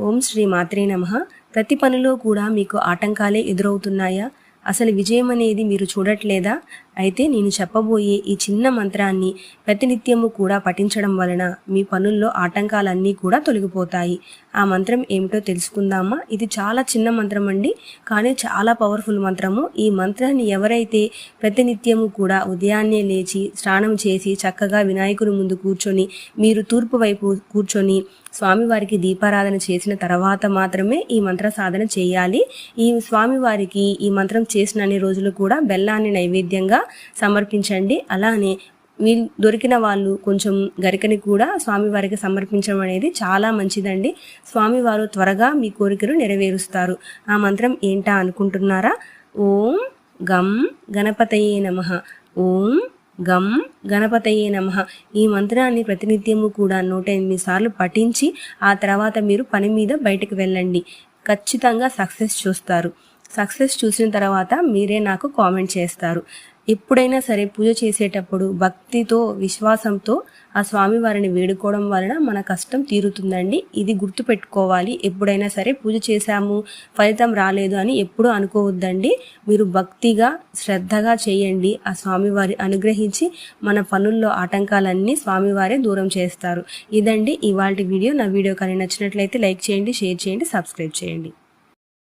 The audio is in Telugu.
ఓం శ్రీ మాత్రే నమః. ప్రతి పనిలో కూడా మీకు ఆటంకాలే ఎదురవుతున్నాయా? అసలు విజయం అనేది మీరు చూడట్లేదా? అయితే నేను చెప్పబోయే ఈ చిన్న మంత్రాన్ని ప్రతినిత్యము కూడా పఠించడం వలన మీ పనుల్లో ఆటంకాలన్నీ కూడా తొలగిపోతాయి. ఆ మంత్రం ఏమిటో తెలుసుకుందామా? ఇది చాలా చిన్న మంత్రం అండి, కానీ చాలా పవర్ఫుల్ మంత్రము. ఈ మంత్రాన్ని ఎవరైతే ప్రతినిత్యము కూడా ఉదయాన్నే లేచి స్నానం చేసి చక్కగా వినాయకుడి ముందు కూర్చొని మీరు తూర్పు వైపు కూర్చొని స్వామివారికి దీపారాధన చేసిన తర్వాత మాత్రమే ఈ మంత్ర సాధన చేయాలి. ఈ స్వామివారికి ఈ మంత్రం చేసిన అన్ని రోజులు కూడా బెల్లాన్ని నైవేద్యంగా సమర్పించండి. అలానే వీళ్ళు దొరికిన వాళ్ళు కొంచెం గరికని కూడా స్వామివారికి సమర్పించడం అనేది చాలా మంచిదండి. స్వామివారు త్వరగా మీ కోరికలు నెరవేరుస్తారు. ఆ మంత్రం ఏంటా అనుకుంటున్నారా? ఓం గం గణపతయే నమః. ఓం గం గణపతయే నమః. ఈ మంత్రాన్ని ప్రతినిత్యము కూడా 108 సార్లు పఠించి ఆ తర్వాత మీరు పని మీద బయటకు వెళ్ళండి. ఖచ్చితంగా సక్సెస్ చూస్తారు. సక్సెస్ చూసిన తర్వాత మీరే నాకు కామెంట్ చేస్తారు. ఎప్పుడైనా సరే పూజ చేసేటప్పుడు భక్తితో విశ్వాసంతో ఆ స్వామివారిని వేడుకోవడం వలన మన కష్టం తీరుతుందండి. ఇది గుర్తుపెట్టుకోవాలి. ఎప్పుడైనా సరే పూజ చేశాము ఫలితం రాలేదు అని ఎప్పుడూ అనుకోవద్దండి. మీరు భక్తిగా శ్రద్ధగా చేయండి. ఆ స్వామివారి అనుగ్రహించి మన పనుల్లో ఆటంకాలన్నీ స్వామివారే దూరం చేస్తారు. ఇదండి ఇవాల్టి వీడియో. నా వీడియో కానీ నచ్చినట్లయితే లైక్ చేయండి, షేర్ చేయండి, సబ్స్క్రైబ్ చేయండి.